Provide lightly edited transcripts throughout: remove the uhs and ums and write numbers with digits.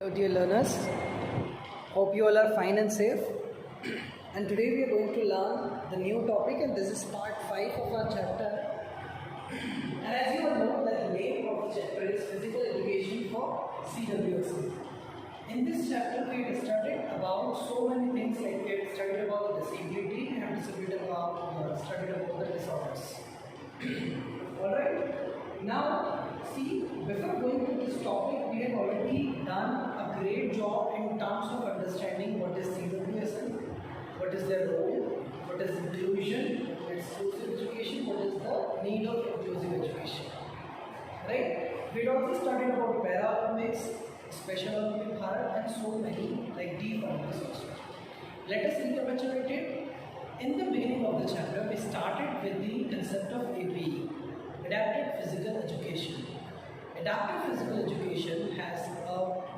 Hello dear learners, hope you all are fine and safe. And today we are going to learn the new topic, and this is part 5 of our chapter. And as you all know, that the name of the chapter is Physical Education for CWSN. In this chapter we have studied about so many things, like we have studied about the disability, we have studied about the disorders. Alright, now see, before going to this topic, we have already done a great job in terms of understanding what is CWSN, what is their role, what is inclusion, what is exclusive education, what is the need of inclusive education. Right? We had also studied about Paralympics, Special Olympic Bharat, and so many like deep Olympics also. Let us recapitulate it. In the beginning of the chapter, we started with the concept of APE, Adapted Physical Education. Adaptive Physical Education has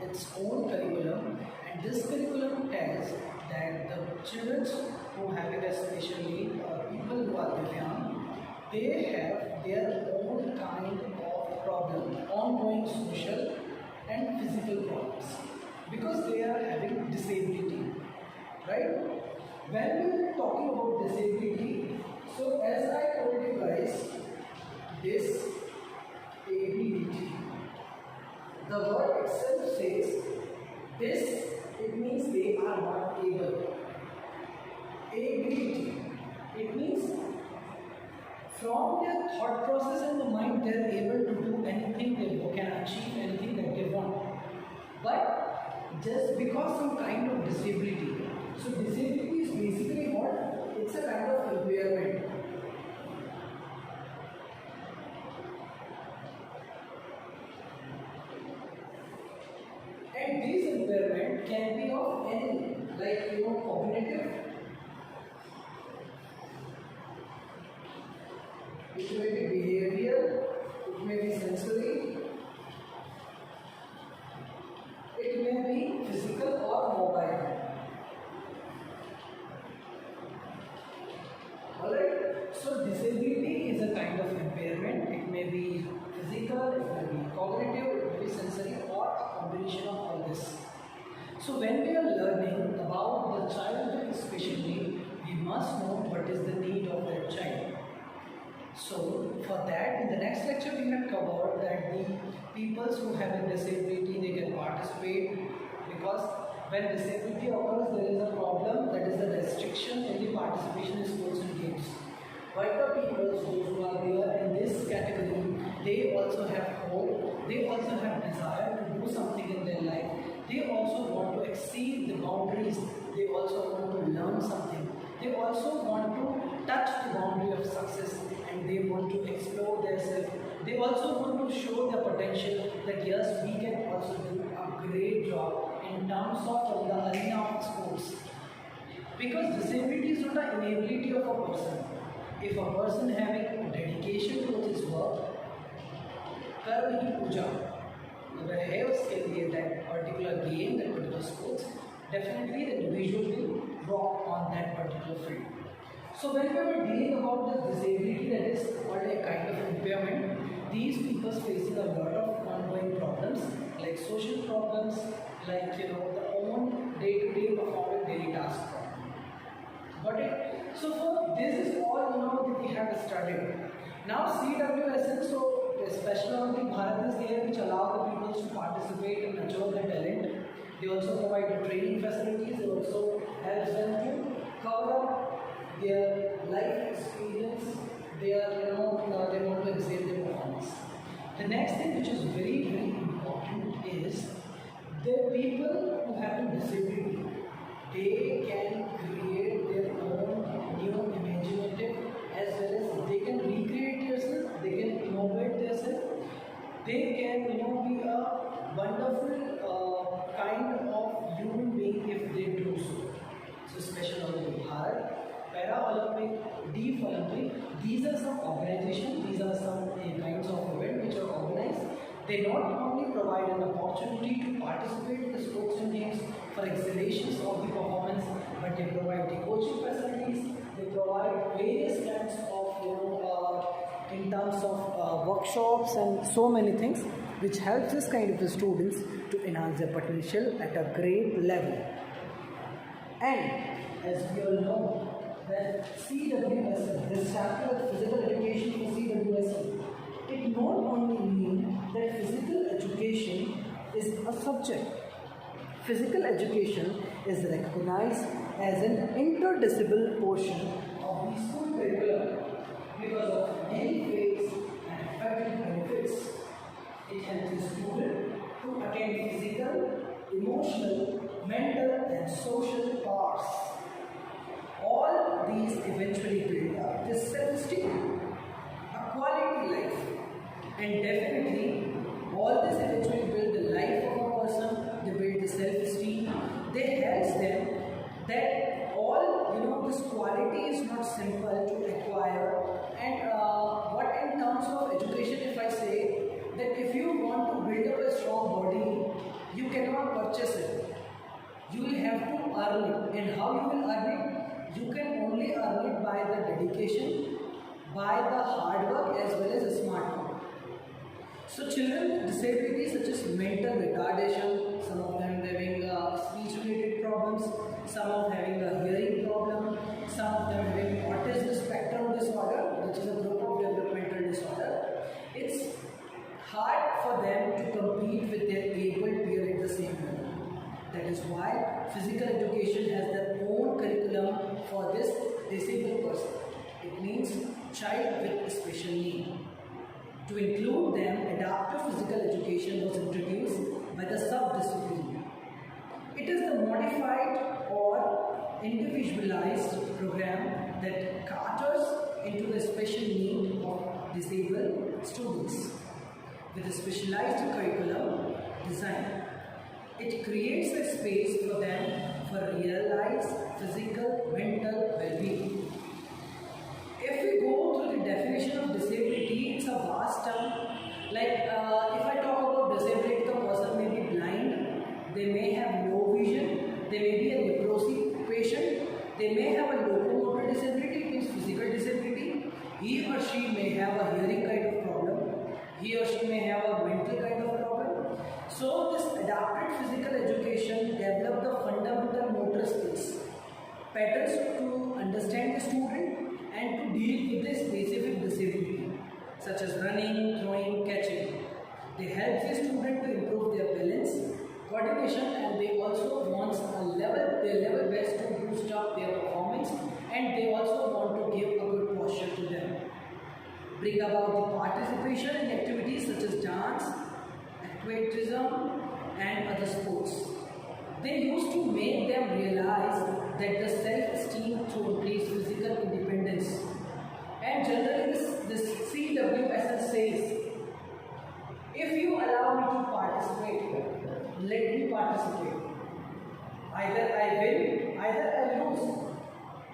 its own curriculum, and this curriculum tells that the children who have a special need or people who are young, they have their own kind of problem, ongoing social and physical problems, because they are having disability, right? When we are talking about disability, so as I told you guys, this ability, the word itself says this, it means they are not able. Ability, it means from their thought process and the mind they are able to do anything, they can achieve anything that they want. But just because some kind of disability, so disability is basically what? It's a kind of impairment. And this impairment can be of any, like cognitive, it may be behavioral, it may be sensory, it may be physical or mobile. Alright, so disability is a kind of impairment. It may be physical, it may be cognitive, it may be sensory, or a combination of all this. So when we are learning about the child with special need, we must know what is the need of that child. So for that, in the next lecture we have covered that the people who have a disability, they can participate, because when disability occurs, there is a problem, that is the restriction in the participation in sports and games. But the people who are there in this category, they also have hope, they also have desire to do something in their life, they also want to exceed the boundaries, they also want to learn something, they also want to touch the boundary of success, and they want to explore themselves. They also want to show their potential that yes, we can also do a great job in terms of the arena of sports. Because disability is not an inability of a person. If a person having a dedication towards his work, कर्म ही पूजा अगर है उसके लिए that particular game, that particular sports, definitely the individual will rock on that particular field. So when we were dealing about the disability, that is called a kind of impairment, these people facing a lot of ongoing problems, like social problems, like the own day-to-day performing daily task problem. Got it? So for this is all that we have studied. Now CWSN, so the Special Olympic Bharat is there, which allow the people to participate and mature their talent. They also provide the training facilities. They also help them to cover up their life experience. They want to excel their performance. The next thing, which is very, very important, is the people who have a disability, they can create their own new imaginative, as well as they can recreate themselves, they can innovate themselves, they can be a wonderful kind of human being if they do so. So Special Olympic Bharat, Paralympic, Deep Olympic, these are some organizations, these are some kinds of events which are organized. They not only provide an opportunity to participate in the sports and games for exhilations of the performance, but they provide the coaching facilities, they provide various kinds of in terms of workshops and so many things. which helps this kind of students to enhance their potential at a great level. And as we all know that CWSN, this chapter of physical education for CWSN, it not only means that physical education is a subject. Physical education is recognized as an interdisciplinary portion of the school curriculum because of many ways and effective benefits. It helps the student to attain physical, emotional, mental and social parts. All these eventually build up this self-esteem, a quality life, and definitely all this eventually build the life of a person, they build the self-esteem, they help them that all this quality is not simple to acquire. And what in terms of education, if I say that if you want to build up a strong body, you cannot purchase it. You will have to earn it. And how you will earn it? You can only earn it by the dedication, by the hard work as well as a smart work. So children with disabilities such as mental retardation, some of them having speech related problems, some of them having a hearing problem, some of them having autism spectrum disorder, which is a group of developmental disorder. It's hard for them to compete with their able peer at the same level. That is why physical education has their own curriculum for this disabled person. It means child with special need. To include them, adaptive physical education was introduced by the sub-discipline. It is the modified or individualized program that caters into the special need of disabled students with a specialized curriculum design. It creates a space for them for realized physical, mental well-being. If we go through the definition of disability, it's a vast term. Like if I talk about disability, the person may be blind, they may have low vision, they may be a leprosy patient, they may have a locomotor disability, it means physical disability. He or she may have a hearing kind of problem, he or she may have a mental kind of problem. So this adapted physical education develops the fundamental motor skills, patterns to understand the student and to deal with the specific disability such as running, throwing, catching. They help the student to improve their balance, coordination, and they also want their level best to boost up their performance, and they also want to give a good posture to them. Bring about the participation in activities such as dance, athleticism, and other sports. They used to make them realize that the self-esteem through increased physical independence. And generally this CWSN says, if you allow me to participate, let me participate. Either I win, either I lose.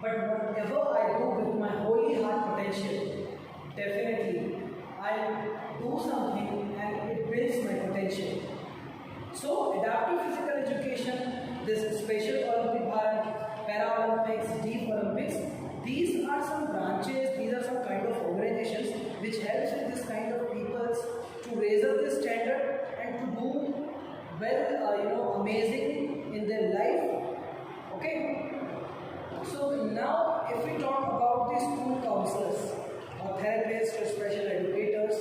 But whatever I do with my holy heart potential, definitely I do something and it builds my potential. So adaptive physical education, this Special Olympic Bharat, Paralympics, Deep Olympics, these are some branches, these are some kind of organizations which helps with this kind of peoples to raise up the standard and to do well, amazing in their life. Okay. So now if we talk about the school counselors or therapists or special educators,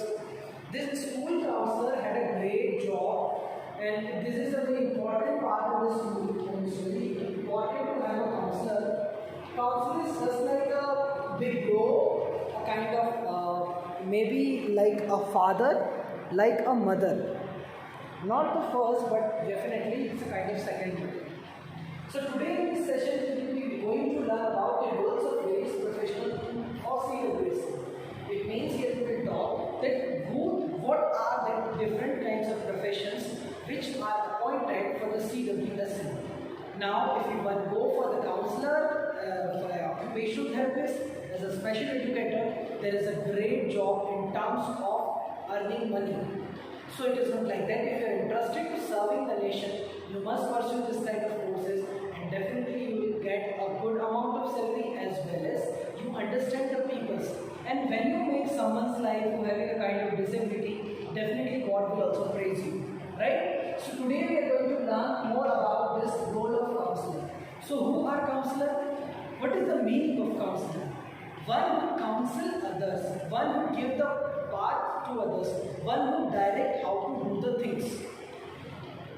this school counselor had a great job. And this is a very important part of the school, and it's very important to have a counselor. Counselor is just like a big bro, a kind of maybe like a father, like a mother. Not the first, but definitely it's a kind of second mother. So today in this session, we will be going to learn about the roles of various professionals or CWSN. It means here we will talk that what are the different kinds of professions which are appointed for the CWSN. Now, if you want to go for the counselor, for an occupational therapist, as a special educator, there is a great job in terms of earning money. So it is not like that. If you are interested in serving the nation, you must pursue this kind of courses, and definitely you will get a good amount of salary as well as you understand the peoples. And when you make someone's life who having a kind of disability, definitely God will also today we are going to learn more about this role of counselor. So who are counselor? What is the meaning of counselor? One who counsel others, one who give the path to others, one who direct how to do the things.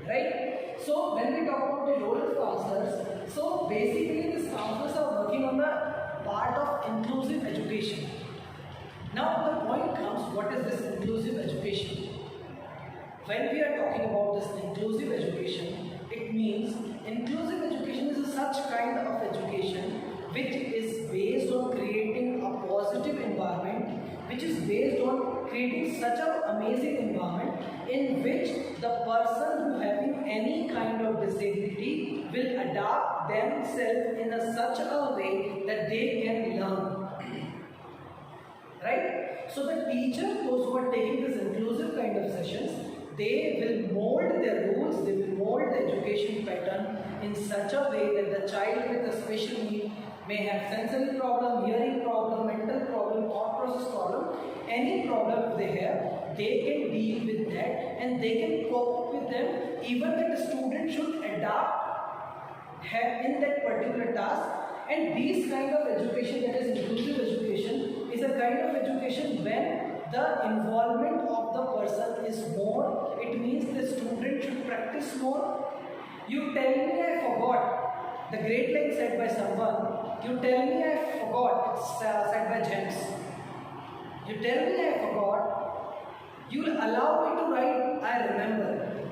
Right? So when we talk about the role of counselors, so basically these counselors are working on the part of inclusive education. Now the point comes, what is this inclusive education? When we are talking about this inclusive education, it means inclusive education is such kind of education which is based on creating a positive environment, which is based on creating such an amazing environment in which the person who having any kind of disability will adapt themselves in such a way that they can learn. Right? So the teacher, those who are taking this inclusive kind of sessions, they will mold their rules, they will mold the education pattern in such a way that the child with a special need may have sensory problem, hearing problem, mental problem, thought process problem, any problem they have, they can deal with that and they can cope with them, even that the student should adapt in that particular task. And this kind of education, that is inclusive education, is a kind of education when the involvement of the person is more. It means the student should practice more. You tell me I forgot, the great line said by someone, you tell me I forgot, it's said by James. You tell me I forgot, you will allow me to write I remember.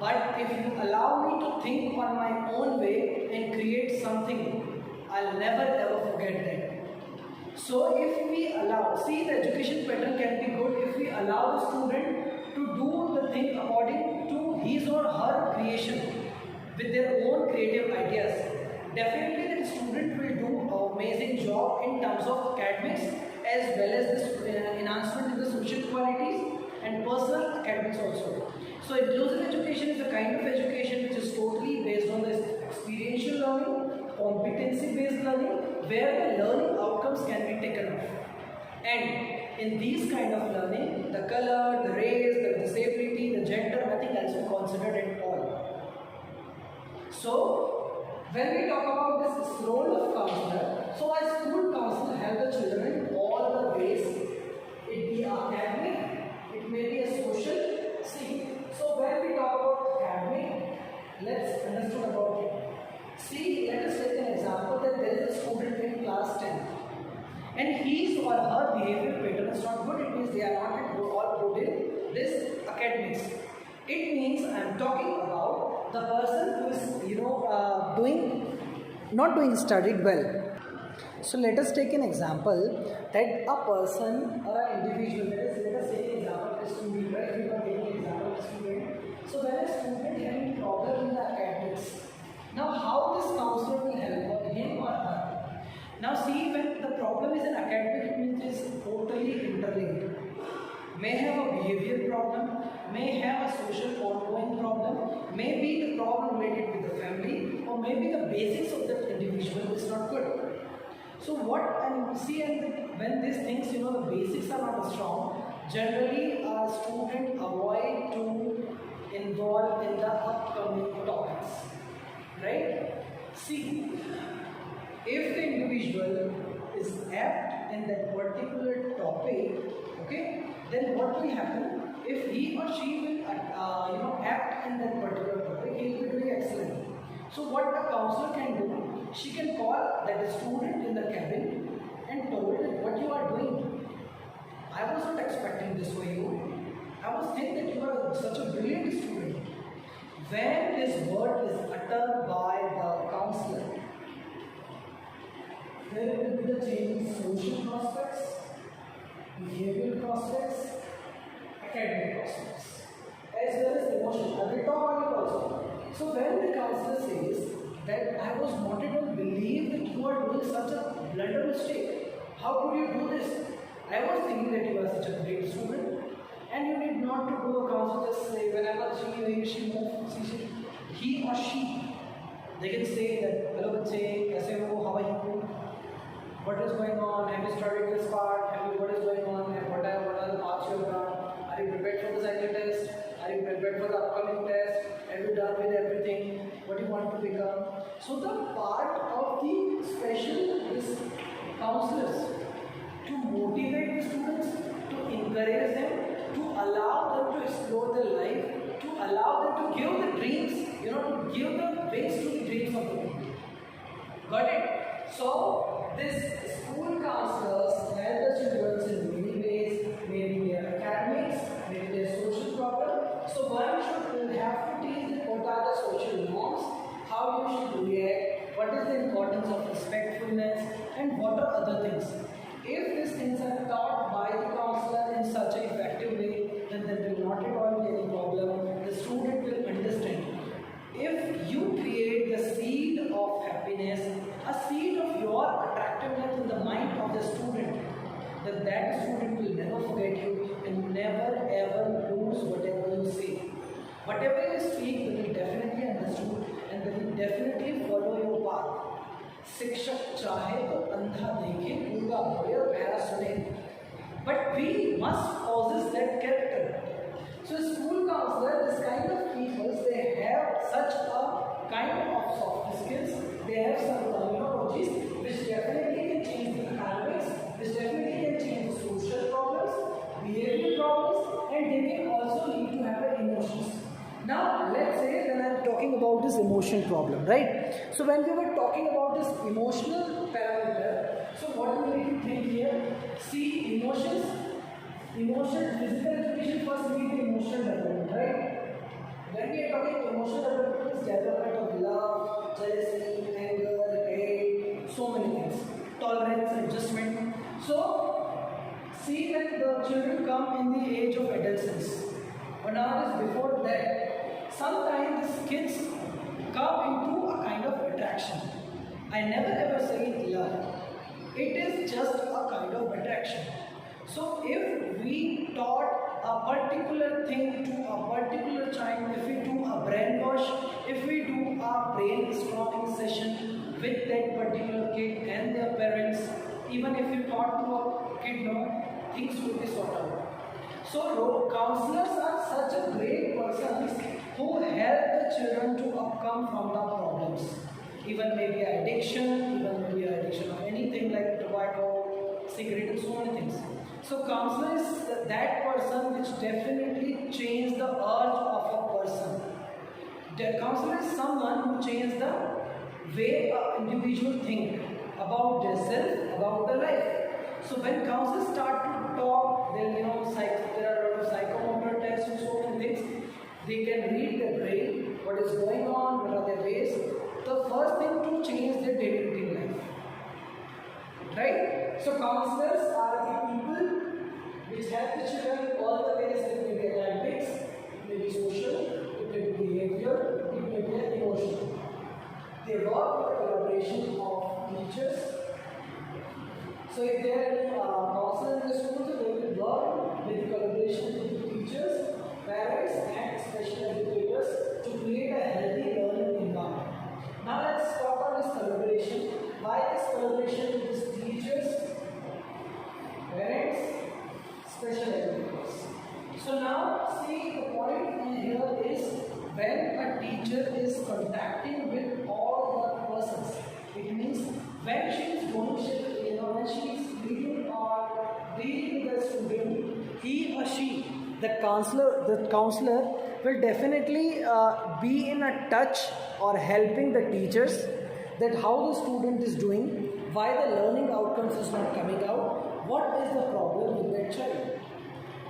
But if you allow me to think on my own way and create something, I'll never ever forget that. So if we allow, see, the education pattern can be good if we allow the student to do the thing according to his or her creation with their own creative ideas. Definitely the student will do an amazing job in terms of academics as well as this enhancement in the social qualities and personal academics also. So inclusive education is a kind of education which is totally based on this experiential learning, competency based learning, where the learning outcomes can be taken off. And in these kind of learning, the color, the race, the disability, the gender, nothing else is considered at all. So when we talk about this role of counselor, so a school counselor helps the children in all the ways. It be academic, it may be a social. See, so when we talk about academic, let's understand about it. See, let us take an example that there is a student in class 10 and his or her behavior pattern is not good. It means they are not all good in this academics. It means I am talking about the person who is not doing studied well. So let us take an example that a person or an individual, let us take an example of a student, right? We are taking an example of a student. So when a student having problem in the academics, now how this counselor will help him or her? Now see, when the problem is an academic, it means it is totally interlinked. May have a behavior problem, may have a social ongoing problem, may be the problem related with the family, or maybe the basics of that individual is not good. So what and see, and when these things, the basics are not strong, generally a student avoid to involve in the upcoming topics. Right? See, if the individual is apt in that particular topic, okay, then what will happen? If he or she will, apt in that particular topic, he will be doing excellent. So what a counselor can do, she can call that student in the cabin and told that what you are doing. I was not expecting this for you. I was thinking that you are such a brilliant student. When this word is uttered by the counselor, there will be the change in social prospects, behavioral prospects, academic prospects, as well as emotional. I will talk about it also. So when the counselor says that I was not able to believe that you are doing such a blunder mistake, how could you do this? I was thinking that you are such a great student. And you need not to do a counsel, just say whenever she moves, he or she, they can say that, hello bache, kaise ho, how are you? What is going on? Have you studied this part? What is going on? And what are the marks you have done? Are you prepared for the cycle test? Are Are you prepared for the upcoming test? Have you done with everything? What do you want to become? So the part of the special is counselors to motivate the students, to encourage them, to allow them to explore their life, to allow them to give the dreams, to give the wings to the dreams of the people. Got it? So this school counselors help the children in many ways, maybe their academics, maybe their social problem. So one should have to teach them what are the social norms, how you should react, what is the importance of respectfulness, and what are other things. If these things are taught by the counselor in such an effective way, then there will not at all be any problem. The student will understand. If you create the seed of happiness, a seed of your attractiveness in the mind of the student, then that student will never forget you and never ever lose whatever you say. Whatever you speak, they will definitely understood and they will definitely follow your path. शिक्षक चाहे तो अंधा देखे, गूंगा होए और बहरा सुने. But we must possess that character. So school counselor, this kind of people, they have such a kind of soft skills. They have some terminologies which definitely can change the academics, which definitely can change the social problems, behavioral problems, and they can also lead to have emotions. Now, let's say when I'm talking about this emotion problem, right? So when we were talking about this emotional parameter, so what do we need to think here? See, emotions, physical education first lead to emotional development, right? When we are talking emotional development, is development of love, jealousy, anger, hate, so many things, tolerance, adjustment. So, see when the children come in the age of adolescence, but nowadays before that, sometimes these kids come into a kind of attraction. I never ever say love. It is just a kind of attraction. So if we taught a particular thing to a particular child, if we do a brainwash, if we do a brainstorming session with that particular kid and their parents, even if you taught to a kid, no, things will be sorted out. So counselors are such a great persons who help the children to overcome from the problems. Even maybe addiction, even maybe addiction of anything like tobacco, cigarette, and so many things. So counselor is that person which definitely changes the urge of a person. The counselor is someone who changes the way an individual think about themselves, about their life. So when counselors start to talk, then there are a lot of psychomotor tests and so many things. They can read the brain, what is going on, what are their ways. The first thing to change their daily routine life. Right? So counselors are the people which help the children all the ways. It may be academics, it may be social, it may be behavioral, it may be emotional. They work with the collaboration of teachers. So if there are any counselors in the school, so they will work with the collaboration with the teachers, parents and special educators to create a healthy learning environment. Now let's talk about this collaboration. Why this collaboration with these teachers, parents, special educators? So now see the point in here is when a teacher is contacting with all the persons, it means when she is going to, when she is reading or dealing with the student, he or she, the counselor will definitely be in a touch or helping the teachers that how the student is doing, why the learning outcomes is not coming out, what is the problem with that child.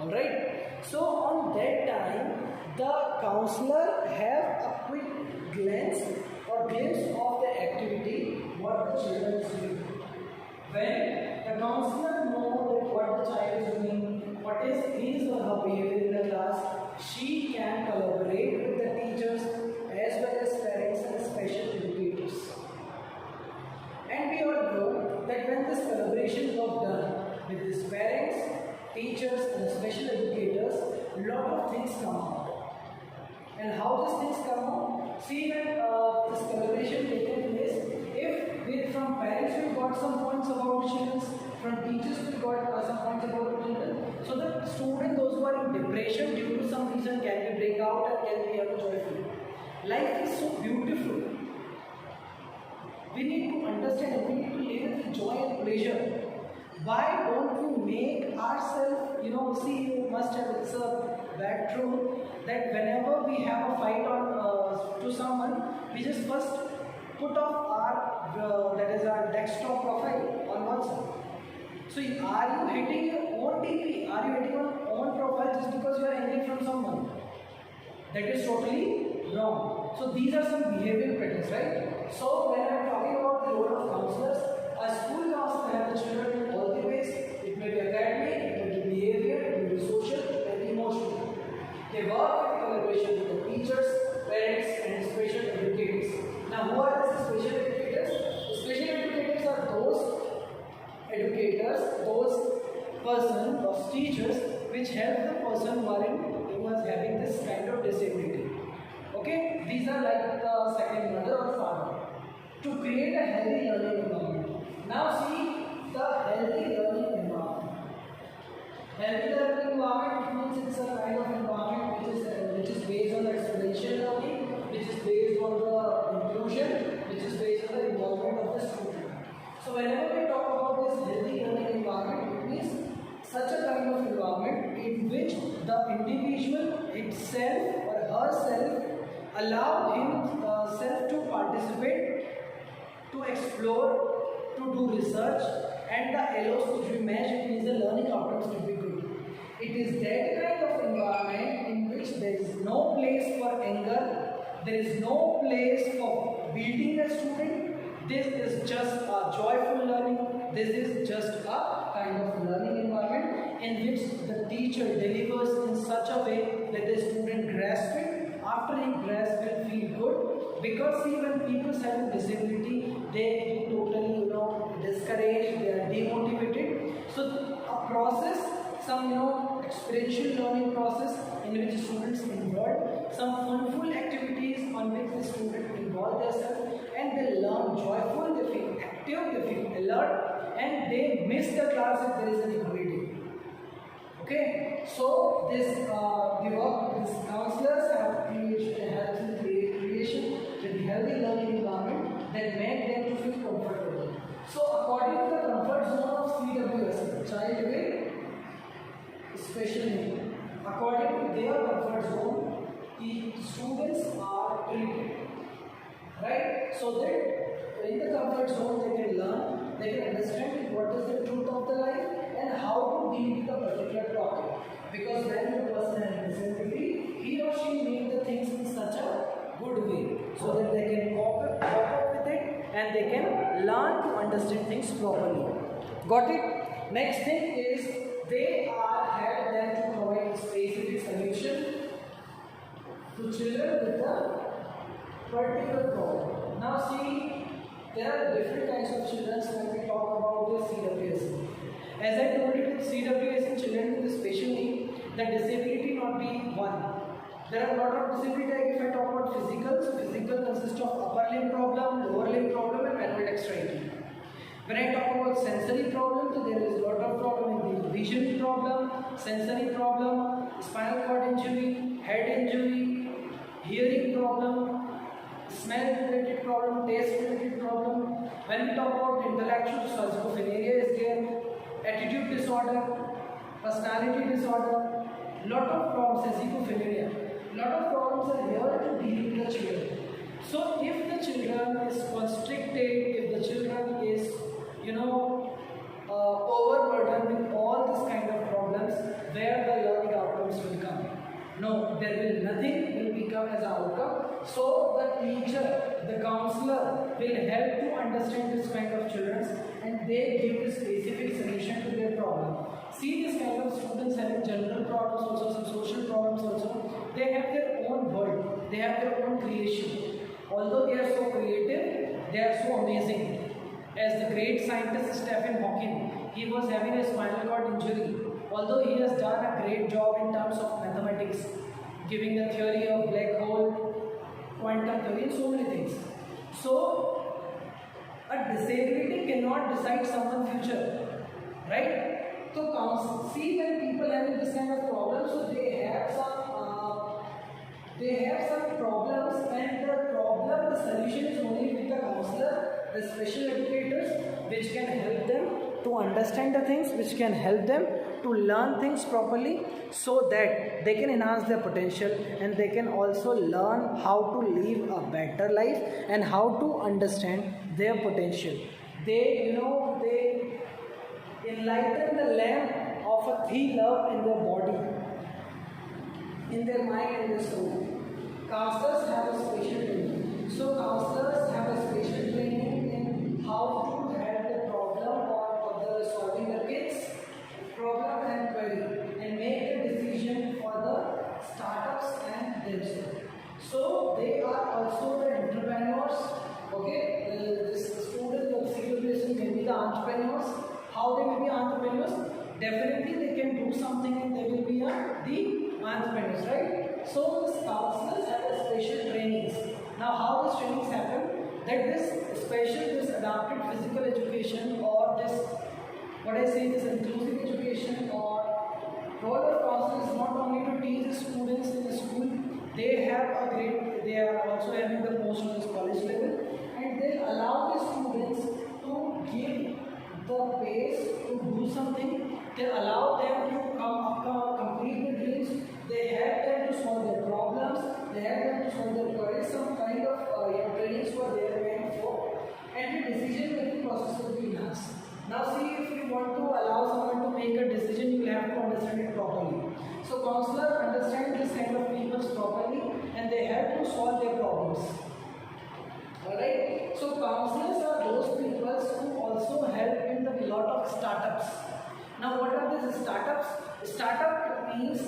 Alright, so on that time the counselor have a quick glimpse of the activity what the children is doing. When the counselor knows that what the child is doing, what is his or her behavior in the class, she can collaborate with the teachers as well as parents and special educators. And we all know that when this collaboration was done with these parents, teachers and special educators, a lot of things come out. And how these things come out? See when this collaboration taken place, if from parents we got some points about the children, from teachers we got some points about the children. So the students, those who suffering depression due to some reason can we break out and can we have a joyful? Life is so beautiful. We need to understand and we need to live with joy and pleasure. Why don't we make ourselves, see, you must have, it's a bad truth that whenever we have a fight on to someone, we just first put off our, that is our desktop profile on WhatsApp. So are you hitting your own DP? Are you hitting your own profile just because you are angry from someone? That is totally wrong. So these are some behavioral patterns, right? So when I am talking about the role of counselors, a school counselor has the children in all the ways. It may be academic, it may be behavior, it may be social, it may be emotional. They work in collaboration with the teachers, parents and special educators. Now who are the special educators? The special educators are those educators, those person, those teachers which help the person who was having this kind of disability. Okay, these are like the second mother or father to create a healthy learning environment. Now see the healthy learning environment. Healthy learning environment means it's a kind of environment which is based on the experiential learning, which is based on the inclusion, which is based on the involvement of the student. So whenever we talk about this healthy learning environment, it means such a kind of environment in which the individual itself or herself allow himself to participate, to explore, to do research, and the LOs which we measure means the learning outcomes to be good. It is that kind of environment in which there is no place for anger, there is no place for beating a student. This is just a joyful learning. This is just a kind of learning environment in which the teacher delivers in such a way that the student grasps it. After he grasps it, will feel good. Because see, when people have a disability, they totally, discouraged, they are demotivated. So a process, some experiential learning process in which students involved, some funful activities on which the student involve themselves, and they learn joyful, they feel active, they feel alert, and they miss the class if there is any holiday. Okay, so this these counselors have creation with the healthy learning environment that make them to feel comfortable. So according to the comfort zone of CWSN, child with special needs, according to their comfort zone, the students are treated. Right? So that in the comfort zone they can learn, they can understand what is the truth of the life and how to deal with a particular topic. Because when the person has disability, he or she make the things in such a good way so that they can cope up with it and they can learn to understand things properly. Got it? Next thing is they have them to provide specific solution to children with a particular problem. Now see, there are different kinds of children when we talk about the CWSN. As I told you, with CWSN children with special need, the disability not be one. There are a lot of disability. Like if I talk about physical, so physical consists of upper limb problem, lower limb problem, and manual dexterity. When I talk about sensory problem, so there is a lot of problem in the vision problem, sensory problem, spinal cord injury, head injury, hearing problem, smell related problem, taste related problem. When we talk about intellectual, so schizophrenia is there, attitude disorder, personality disorder, lot of problems, schizophrenia. Lot of problems are here to deal with the children. So if the children is constricted, if the children is overburdened with all this kind of problems, where the learning outcomes will come? No, there will nothing will become as an outcome. So the teacher, the counselor will help to understand this kind of children and they give a specific solution to their problem. See, this kind of students having general problems also, some social problems also. They have their own world, they have their own creation. Although they are so creative, they are so amazing. As the great scientist Stephen Hawking, he was having a spinal cord injury. Although he has done a great job in terms of mathematics, giving the theory of black hole, quantum theory, and so many things. So, a disability cannot decide someone's future, right? So see, when people having this kind of problem, so they have some problems, and the solution is only with the counselor, the special educators, which can help them to understand the things, which can help them to learn things properly, so that they can enhance their potential, and they can also learn how to live a better life and how to understand their potential. They enlighten the lamp of a three love in their body, in their mind and their soul. Counselors have a special training. So counselors have a special training in how to help the problem or the solving the kids problem and query, and make a decision for the startups and themselves. So they are also the entrepreneurs. Okay, this student of CWSN can be the entrepreneurs. How they will be entrepreneurs? Definitely they can do something and they will be the entrepreneurs, right? So these counselors have a special trainings. Now how these trainings happen? That this adapted physical education, or this inclusive education, or role of counselors is not only to teach the students in the school. They are also having the post on this college level, and they allow the students to give the base to do something. They allow them to complete the dreams. They help them to solve their problems. They help them to solve their queries. Some kind of trainings for their meant for, and the decision making process will be enhanced. Now see, if you want to allow someone to make a decision, you will have to understand it properly. So counselors understand this kind of people properly, and they help to solve their problems. Alright, so counselors are those people who also help in the lot of startups. Now what are these startups? Startup means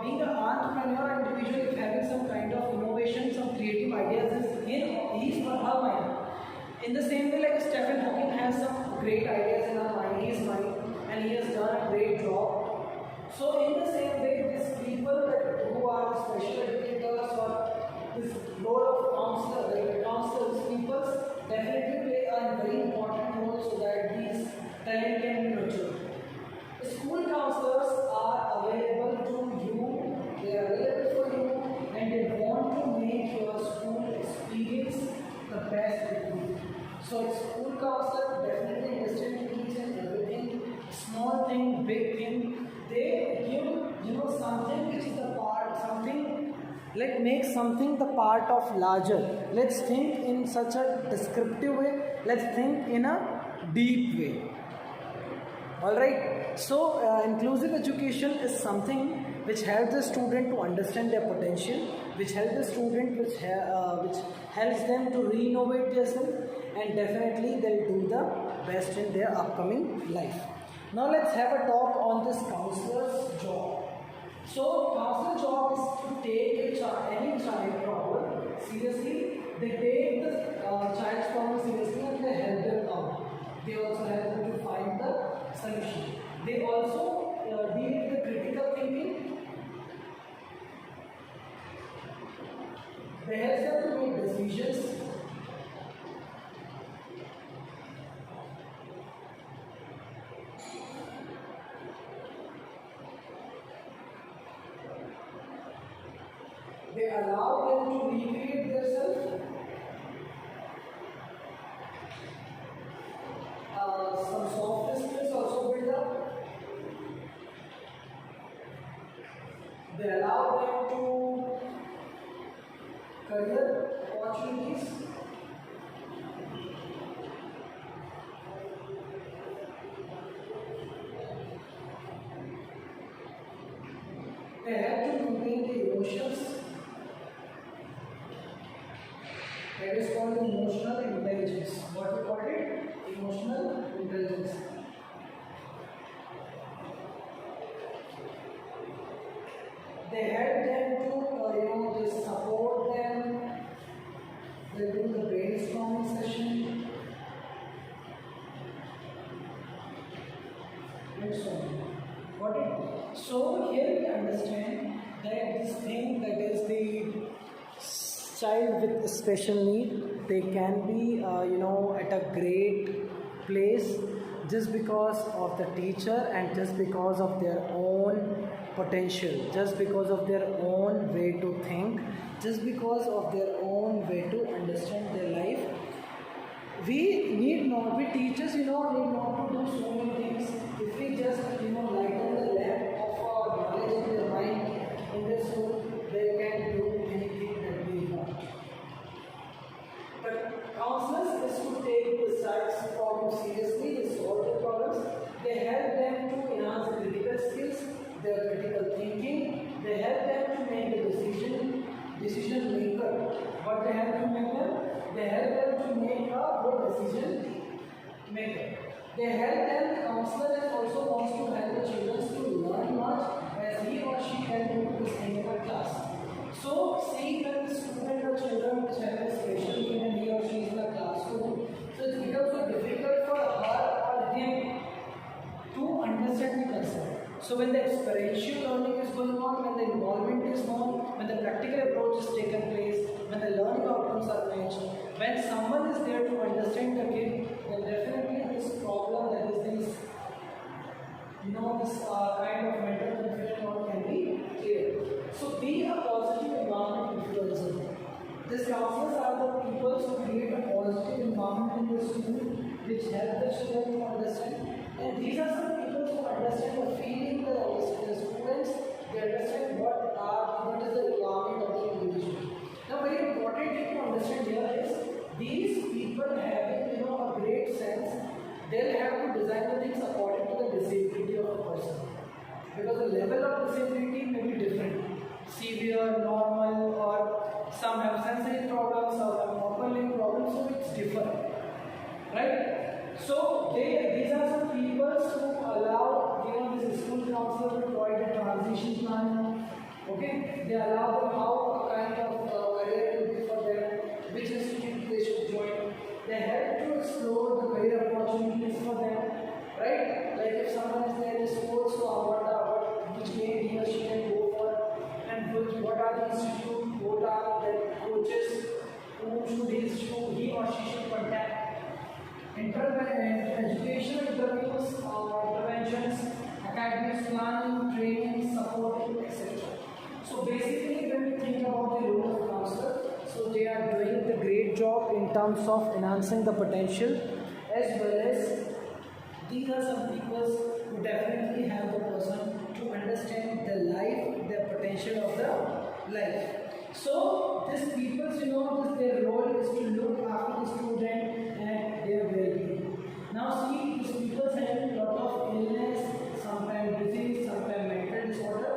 being an entrepreneur individual is having some kind of innovation, some creative ideas in his or her mind. In the same way, like Stephen Hawking has some great ideas in his mind, and he has done a great job. So in the same way, these people who are special educators or this role of counselors, people definitely play a very important role so that these talent can be nurtured. School counselors are available to you, they are available for you, and they want to make your school experience the best it could be. So school counselor definitely understand each and everything, small thing, big thing. They give something which is the part, something like make something the part of larger. Let's think in such a descriptive way. Let's think in a deep way. Alright, so inclusive education is something which helps the student to understand their potential, which helps the student, which helps them to re-innovate themselves, and definitely they'll do the best in their upcoming life. Now let's have a talk on this counselor's job. So counselor's job is to take any child problem seriously. They take the child's problem seriously and they help them out. They also help them to find the solution. They also deal with the critical thinking. They help them to make decisions. They allow them to recreate themselves. Some soft skills also build up. They allow them to career opportunities. They have to maintain the emotions. That is called emotional intelligence. What we call it? Emotional intelligence. They help them to, they support them. They do the brainstorming session, and so on. So here we understand that this thing, that is the child with special need, they can be at a great place just because of the teacher and just because of their own potential, just because of their own way to think, just because of their own way to understand their life. We teachers, need not to do so many things. If we just, lighten the lamp of our knowledge in their mind, in their soul, they can do anything that we want. But counselors is to take the science problem seriously, they solve the problems, they help them to enhance the critical skills, their critical thinking, they help them to make a decision maker. What they help to make them? They help them to make a good decision maker. They help them, the counselor also wants to help the children to learn much as he or she can do this in a class. So, see when the student or children which have a special need and he or she is in a classroom, so it becomes so difficult for her or him to understand the concept. So when the experiential learning is going on, when the involvement is known, when the practical approach is taken place, when the learning outcomes are matched, when someone is there to understand the kid, then definitely this problem, that is this, this kind of mental confusion can be cleared. So be a positive environment influencer. These counselors are the people who create a positive environment in the school which help the children to understand. And these are some people who understand the feeling of the students, they understand what is the requirement of the individual. Now very important thing to understand here is these people having a great sense, they'll have to design the things according to the disability of the person. Because the level of disability may be different. Severe, normal, or some have sensory problems or have motor limb problems, so it's different. Right? So these are some people who allow this school counselor to provide a transition plan. Okay? They allow them how kind of career will be for them, which institute they should join. They help to explore the career opportunities for them. Right? Like if someone is there in sports, so which game he or she can go for, and what are the institutes, what are the coaches, whom he or she should contact. Educational interviews, interventions, academics, planning, training, supporting, etc. So basically, when we think about the role of counselor, so they are doing the great job in terms of enhancing the potential, as well as these are some people who definitely have the person to understand the life, the potential of the life. So these people, their role is to look after the student and their well-being. Now see, these people have a lot of illness, sometimes disease, sometimes mental disorder.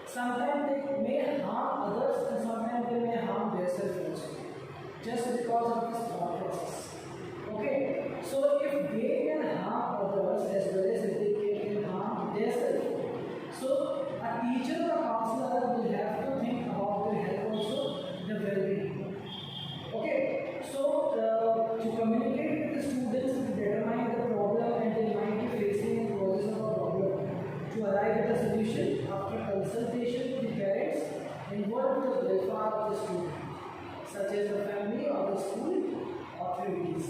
Sometimes they may harm others and sometimes they may harm themselves also. Just because of this thought process. Okay, so if they can harm others as well as if they can harm themselves, so a teacher or a counselor will have to think about their health also, the well-being. Okay, so to communicate with the students, to determine the problem and they might be facing and causes of a problem, to arrive at a solution after consultation with the parents involved with the welfare of the student, such as the family or the school authorities.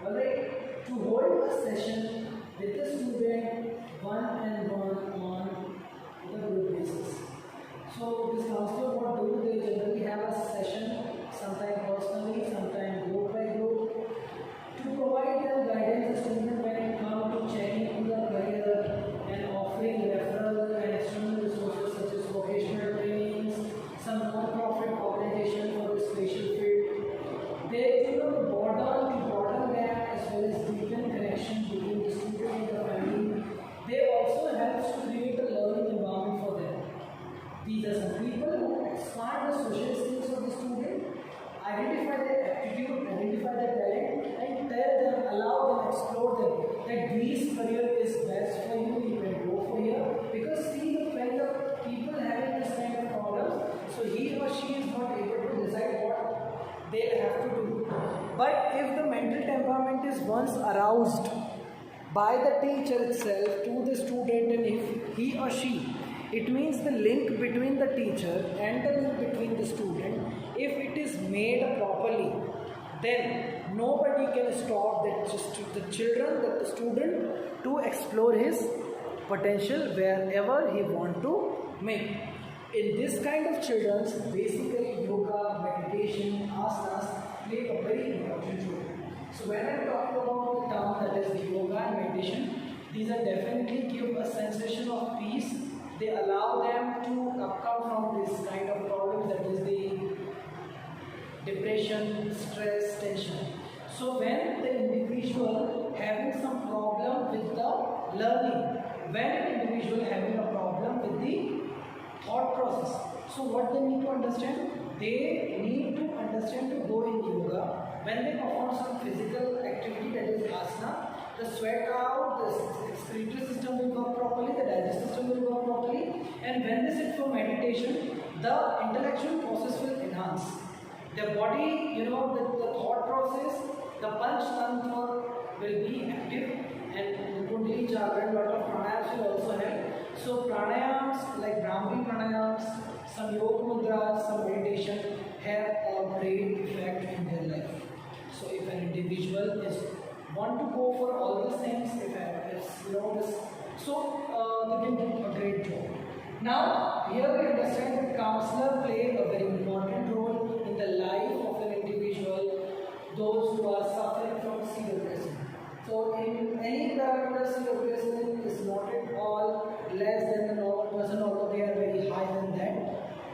Alright, to hold a session with the student one-on-one on the group basis. So this counselor, what do they generally have a session, sometimes personally, sometimes group by group, to provide them guidance to the student when it comes to checking in the career and offering referral and external resources such as vocational trainings, some non-profit organization for the special field. They broaden them as well as deepen connection between the student and the family. They also help to create a learning environment for them. These are some people who expand the social skills of the student, identify their aptitude, identify their talent, and tell them, allow them, explore them, that this career is best for you, you can go for here. Because see, when the people having this kind of problems, so he or she is not able to decide what they have to do. But if the mental temperament is once aroused by the teacher itself to the student, and if he or she, it means the link between the teacher and the link between the student, if it is made properly, then nobody can stop the children, that the student to explore his potential wherever he want to make. In this kind of children's, basically yoga, meditation, asanas play a very important role. So when I'm talking about the term that is yoga and meditation, these are definitely give a sensation of peace. They allow them to come from this kind of problems, that is the depression, stress, tension. So when the individual having some problem with the learning, when an individual having a problem with the thought process, so what they need to understand? They need to understand to go in yoga. When they perform some physical activity, that is asana, the sweat out, the excretory system will work properly, the digestive system will work properly, and when they sit for meditation, the intellectual process will enhance. The body, the thought process, the panch tantra will be active, and the kundalini chakra, lot of pranayams will also help. So pranayams like Brahmi pranayams, some yoga mudras, some meditation have a great effect in their life. So if an individual is want to go for all these things, if this, so they can do a great job. Now here we understand that counselor play a very important role in the life of an individual, those who are suffering from CWSN. So in any parameter, CWSN is not at all less than the normal person, although they are very high than that.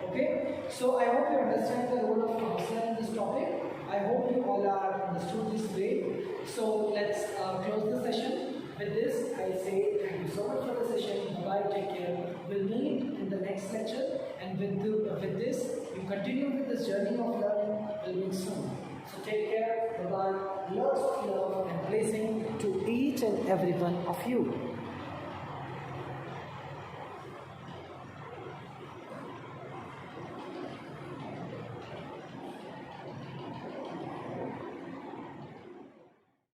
Okay, so I hope you understand the role of counselor in this topic. I hope you all are understood this way. So let's close the session. With this, I say thank you so much for the session. Bye, take care. We'll meet in the next lecture, and with this, you continue with this journey of learning. We'll meet soon. So take care. Bye bye. Lots of love and blessing to each and every one of you.